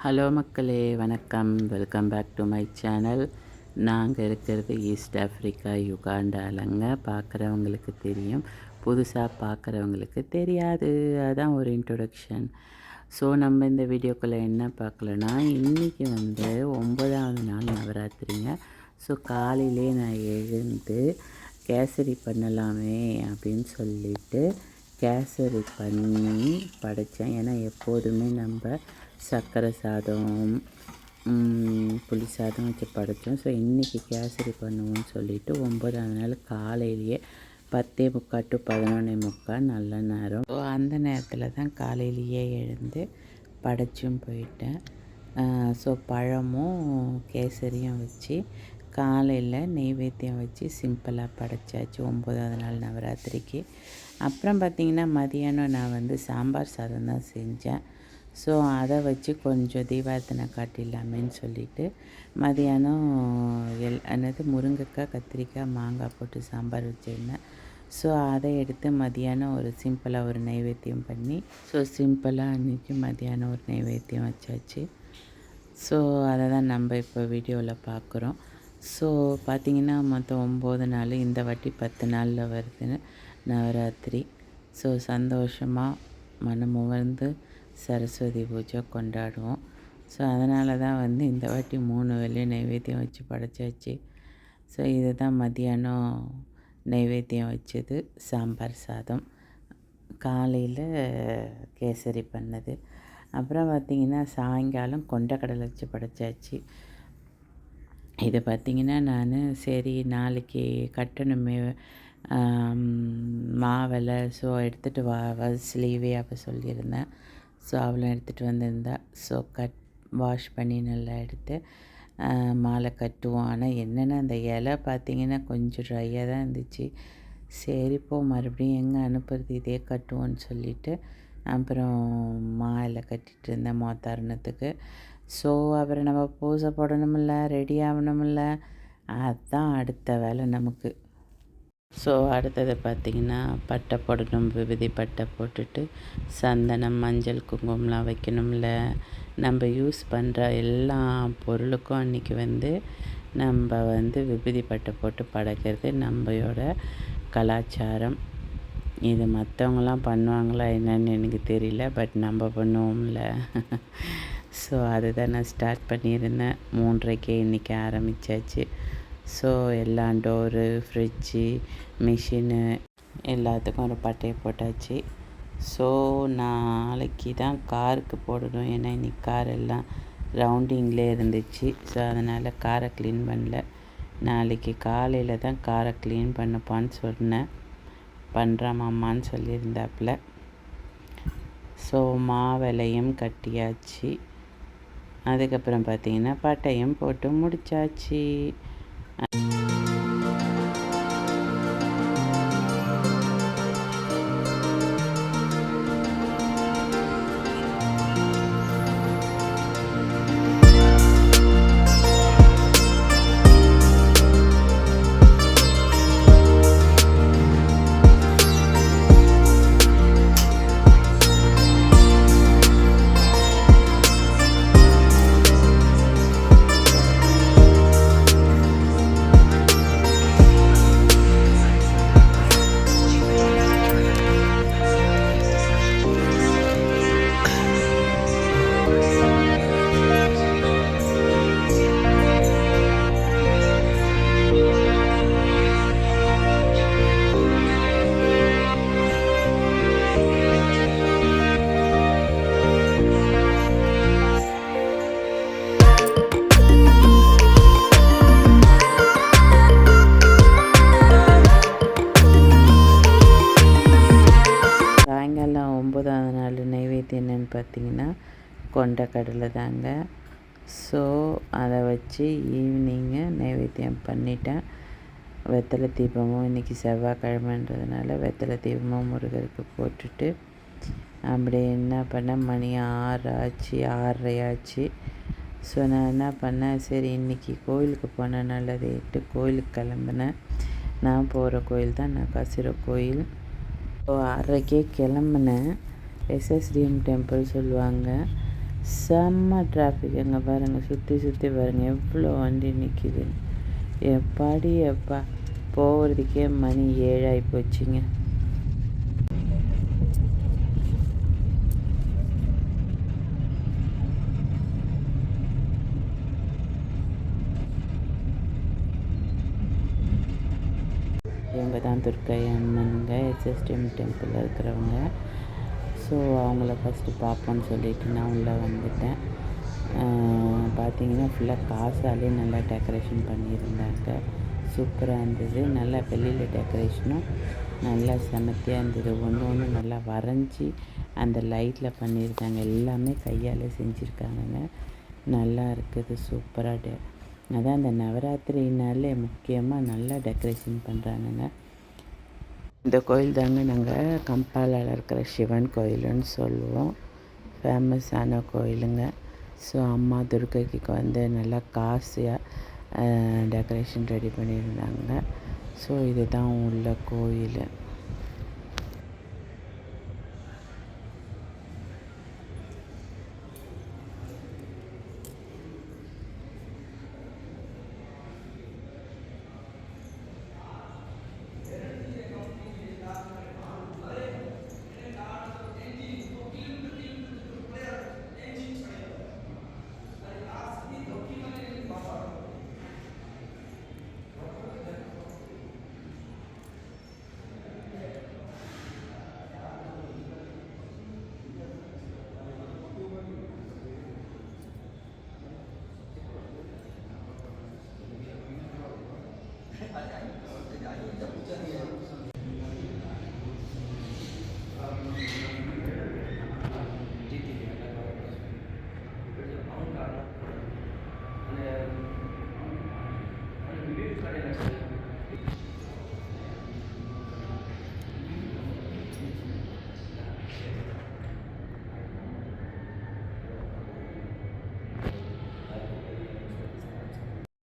Hello மக்களே, வணக்கம். Welcome back to my channel. நாங்கள் இருக்கிறது ஈஸ்ட் ஆஃப்ரிக்கா, யுகாண்டாலங்க. பார்க்குறவங்களுக்கு தெரியும், புதுசாக பார்க்குறவங்களுக்கு தெரியாது. அதுதான் ஒரு இன்ட்ரொடக்ஷன். ஸோ நம்ம இந்த வீடியோக்குள்ளே என்ன பார்க்கலன்னா, இன்றைக்கி 9வது நாள் நவராத்திரிங்க. ஸோ காலையிலே நான் எழுந்து கேசரி பண்ணலாமே அப்படின்னு சொல்லிவிட்டு கேசரி பண்ணி படைத்தேன். ஏன்னா எப்போதுமே நம்ம சர்க்கரை சாதம், புளி சாதம் வச்சு படைத்தோம். ஸோ இன்றைக்கி கேசரி பண்ணுவோம்னு சொல்லிவிட்டு 9வது நாள் காலையிலேயே 10:45 to 11:45 நல்ல நேரம். ஸோ அந்த நேரத்தில் தான் காலையிலேயே எழுந்து படைச்சும் போயிட்டேன். ஸோ பழமும் கேசரியும் வச்சு காலையில் நெய்வேத்தியம் வச்சு சிம்பிளாக படைச்சாச்சு 9வது நாள் நவராத்திரிக்கு. அப்புறம் பார்த்திங்கன்னா மதியானம் நான் சாம்பார் சாதம் தான் செஞ்சேன். ஸோ அதை வச்சு கொஞ்சம் தீபாரத்தனை காட்டிடலாமேன்னு சொல்லிவிட்டு மதியானம் முருங்கைக்காய், கத்திரிக்காய், மாங்காய் போட்டு சாம்பார் வச்சுருந்தேன். ஸோ அதை எடுத்து மதியானம் ஒரு சிம்பிளாக ஒரு நைவேத்தியம் பண்ணி, ஸோ சிம்பிளாக அன்றைக்கி மதியானம் ஒரு நைவேத்தியம் வச்சாச்சு. ஸோ அதை தான் நம்ம இப்போ வீடியோவில் பார்க்குறோம். ஸோ பார்த்திங்கன்னா மொத்தம் 9 நாள், இந்த வாட்டி 10 நாளில் வருதுன்னு நவராத்திரி. ஸோ சந்தோஷமாக மனமுவர்ந்து சரஸ்வதி பூஜை கொண்டாடுவோம். ஸோ அதனால தான் இந்த வாட்டி 3 வேளையும் நைவேத்தியம் வச்சு படைச்சாச்சு. ஸோ இது தான் மதியானம் நைவேத்தியம் வச்சது, சாம்பார் சாதம். காலையில் கேசரி பண்ணது. அப்புறம் பார்த்திங்கன்னா சாயங்காலம் கொண்டக்கடலை வச்சு படைச்சாச்சு. இது பார்த்திங்கன்னா நான் சரி நாளைக்கு கட்டணுமே மாவில், ஸோ எடுத்துகிட்டு வா ஸ்லீவே அப்போ சொல்லியிருந்தேன். ஸோ அவளும் எடுத்துகிட்டு வந்திருந்தா. ஸோ வாஷ் பண்ணி நல்லா எடுத்து மாலை கட்டுவோம். ஆனால் என்னென்னா அந்த இலை பார்த்திங்கன்னா கொஞ்சம் ட்ரையாக தான் இருந்துச்சு. சரி மறுபடியும் எங்கே அனுப்புறது, இதே கட்டுவோன்னு சொல்லிவிட்டு அப்புறம் மாலை கட்டிகிட்டு இருந்தேன் மோத்தாரணத்துக்கு. ஸோ அப்புறம் நம்ம பூஜை போடணுமில்ல, ரெடி ஆகணுமில்ல, அதுதான் அடுத்த வேலை நமக்கு. ஸோ அடுத்தது பார்த்திங்கன்னா பட்டை போடணும். விபூதி பட்டை போட்டுட்டு சந்தனம், மஞ்சள், குங்குமம்லாம் வைக்கணும்ல. நம்ம யூஸ் பண்ணுற எல்லா பொருளுக்கும் அன்றைக்கி நம்ம விபூதி பட்டை போட்டு படைக்கிறது நம்மளோட கலாச்சாரம். இது மற்றவங்களாம் பண்ணுவாங்களா என்னன்னு எனக்கு தெரியல, பட் நம்ம பண்ணுவோம்ல. ஸோ அதுதான் நான் ஸ்டார்ட் பண்ணியிருந்தேன். 3:30 இன்றைக்கி ஆரம்பித்தாச்சு. ஸோ எல்லா டோரு, ஃப்ரிட்ஜு, மிஷினு எல்லாத்துக்கும் ஒரு பட்டையை போட்டாச்சு. ஸோ நாளைக்கு தான் காருக்கு போடணும். ஏன்னா இன்றைக்கி கார் எல்லாம் ரவுண்டிங்லே இருந்துச்சு. ஸோ அதனால் காரை க்ளீன் பண்ணல. நாளைக்கு காலையில் தான் காரை க்ளீன் பண்ணப்பான்னு சொன்னேன். பண்ணுறாமாம்மான்னு சொல்லியிருந்தாப்புல. ஸோ மாவிலையும் கட்டியாச்சு. அதுக்கப்புறம் பார்த்திங்கன்னா பட்டையும் போட்டு முடித்தாச்சு. சாயங்காலம் 9வது நாள் நைவேத்தியம் என்னென்னு பார்த்திங்கன்னா கொண்டக்கடலை தாங்க. ஸோ அதை வச்சு ஈவினிங்கு நைவேத்தியம் பண்ணிட்டேன். வெத்தலை தீபமும் இன்றைக்கி செவ்வாய்க்கிழமைன்றதுனால வெத்தலை தீபமும் முருகருக்கு போட்டுட்டு அப்படியே என்ன பண்ணேன், மணி 6 ஆச்சு, 6:30 ஆச்சு. ஸோ நான் என்ன பண்ணேன், சரி இன்றைக்கி கோயிலுக்கு போனேன் நல்லதேட்டு கோயிலுக்கு கிளம்புனேன். நான் போகிற கோயில் தான் நகாசுர கோயில். ஸோ 6:30 கிளம்புனேன். எஸ்எஸ்டிஎம் டெம்பிள் சொல்லுவாங்க. செம்ம டிராஃபிக். அங்கே பாருங்கள், சுற்றி சுற்றி பாருங்கள் எவ்வளோ வண்டி நிற்கிது. எப்பாடி எப்பா போகிறதுக்கே மணி 7 ஆகி போச்சுங்க. இவங்க தான் துர்க்கை அம்மனுங்க, எஸ்எஸ்டிஎம் டெம்பிளில் இருக்கிறவங்க. ஸோ அவங்கள ஃபஸ்ட்டு பார்ப்போன்னு சொல்லிட்டு நான் உள்ளே வந்துட்டேன். பார்த்தீங்கன்னா ஃபுல்லாக காசாலே நல்லா டெக்கரேஷன் பண்ணியிருந்தாங்க. சூப்பராக இருந்தது. நல்லா வெளியில் டெக்கரேஷனும் நல்லா செமத்தியாக இருந்தது. ஒன்று ஒன்று நல்லா வரைஞ்சி அந்த லைட்டில் பண்ணியிருக்காங்க. எல்லாமே கையால் செஞ்சுருக்காங்கங்க. நல்லா இருக்குது. சூப்பராக அதான் அந்த நவராத்திரினாலே முக்கியமாக நல்லா டெக்கரேஷன் பண்ணுறாங்கங்க. இந்த கோயில் தாங்க நாங்கள் கம்பாலால் இருக்கிற சிவன் கோயிலுன்னு சொல்லுவோம். ஃபேமஸான கோயிலுங்க. ஸோ அம்மா துர்க்கைக்கு வந்து நல்லா காசியாக டெக்கரேஷன் ரெடி பண்ணியிருந்தாங்க. ஸோ இதுதான் உள்ள கோயில்.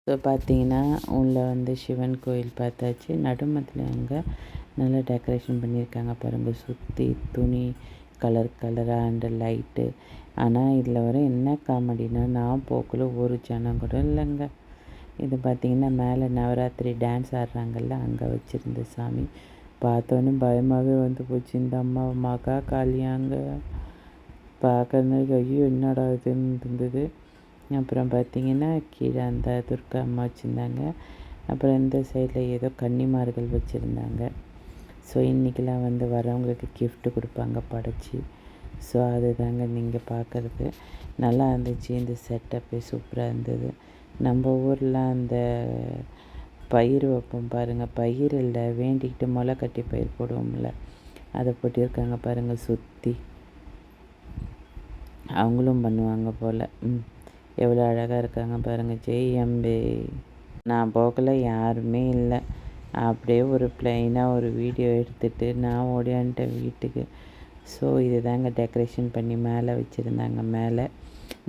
ஸோ பார்த்தீங்கன்னா உள்ளே வந்து சிவன் கோயில் பார்த்தாச்சு. நடுமத்தில் அங்கே நல்லா டெக்கரேஷன் பண்ணியிருக்காங்க பாருங்கள். சுற்றி துணி கலர் கலராக அண்ட் லைட்டு. ஆனால் இதில் வர என்ன காமெடினா, நான் போக்குள்ள ஒரு ஜனம் கூட இல்லைங்க. இது பார்த்திங்கன்னா மேலே நவராத்திரி டான்ஸ் ஆடுறாங்கல்ல, அங்கே வச்சுருந்த சாமி. பார்த்தோன்னே பயமாகவே வந்து போச்சு. இந்த அம்மா மகா காளியாங்க பார்க்கறதுக்கு ஐயோ என்னடா இதுன்னு இருந்தது. அப்புறம் பார்த்திங்கன்னா கீழே அந்த துர்கா அம்மா வச்சுருந்தாங்க. அப்புறம் இந்த சைடில் ஏதோ கன்னிமார்கள் வச்சுருந்தாங்க. ஸோ இன்றைக்கெலாம் வந்து வரவங்களுக்கு கிஃப்ட்டு கொடுப்பாங்க படைச்சி. ஸோ அது தாங்க நீங்கள் பார்க்குறது. நல்லா இருந்துச்சு. இந்த செட்டப்பே சூப்பராக இருந்தது. நம்ம ஊரில் அந்த பயிர் வைப்போம் பாருங்கள், பயிரில் வேண்டிக்கிட்டு முளை கட்டி பயிர் போடுவோம்ல, அதை போட்டிருக்காங்க பாருங்கள் சுற்றி. அவங்களும் பண்ணுவாங்க போல். எவ்வளோ அழகாக இருக்காங்க பாருங்கள். ஜெயம்பே. நான் போகல, யாருமே இல்லை. அப்படியே ஒரு ப்ளைனாக ஒரு வீடியோ எடுத்துகிட்டு நான் ஓடியான்ட்டேன் வீட்டுக்கு. ஸோ இது தாங்க டெக்கரேஷன் பண்ணி மேலே வச்சுருந்தாங்க. மேலே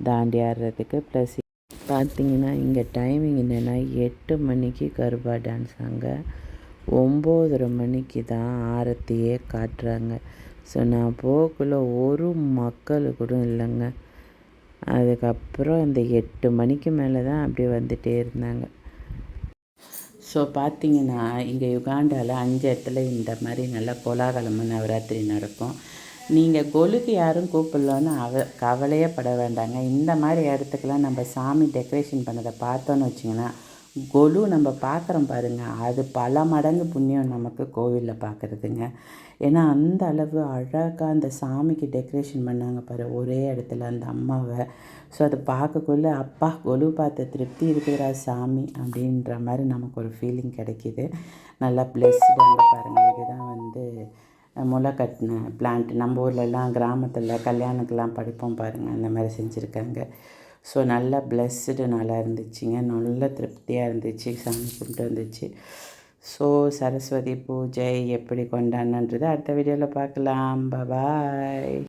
தாண்டி ஆடுறதுக்கு. ப்ளஸ் பார்த்திங்கன்னா இங்கே டைமிங் என்னென்னா 8 மணிக்கு கர்பா டான்ஸ், அங்கே 9:30 மணிக்கு தான் ஆரத்தியே காட்டுறாங்க. ஸோ நான் போகக்குள்ள ஒரு மக்கள் கூட இல்லைங்க. அதுக்கப்புறம் இந்த 8 மணிக்கு மேலே தான் அப்படியே வந்துகிட்டே இருந்தாங்க. ஸோ பார்த்திங்கன்னா இங்கே யுகாண்டாவில் 5 இடத்துல இந்த மாதிரி நல்லா கோலாகலமாக நவராத்திரி நடக்கும். நீங்கள் கொலுக்கு யாரும் கூப்பிடலன்னு கவலையே பட வேண்டாங்க. இந்த மாதிரி இடத்துக்கெல்லாம் நம்ம சாமி டெக்கரேஷன் பண்ணதை பார்த்தோன்னு வச்சிங்கன்னா, கொலு நம்ம பார்க்குறோம் பாருங்கள், அது பல மடங்கு புண்ணியம் நமக்கு கோவிலில் பார்க்குறதுங்க. ஏன்னா அந்த அளவு அழகாக அந்த சாமிக்கு டெக்கரேஷன் பண்ணாங்க பாரு ஒரே இடத்துல அந்த அம்மாவை. ஸோ அதை பார்க்கக்குள்ள அப்பா கொலு பார்த்த திருப்தி இருக்குதுரா சாமி அப்படின்ற மாதிரி நமக்கு ஒரு ஃபீலிங் கிடைக்கிது. நல்லா பிளெஸ்டு. அங்கே பாருங்கள், இதுதான் வந்து முளை கட்டின பிளான்ட். நம்ம ஊர்லெலாம் கிராமத்தில் கல்யாணத்துக்கெலாம் படிப்போம் பாருங்கள், அந்த மாதிரி செஞ்சுருக்காங்க. ஸோ நல்லா பிளெஸ்டு நல்லா இருந்துச்சுங்க. நல்ல திருப்தியாக இருந்துச்சு. சாமி கும்பிட்டு வந்துச்சு. ஸோ சரஸ்வதி பூஜை எப்படி கொண்டாடணுன்றது அடுத்த வீடியோவில் பார்க்கலாம். பாய்.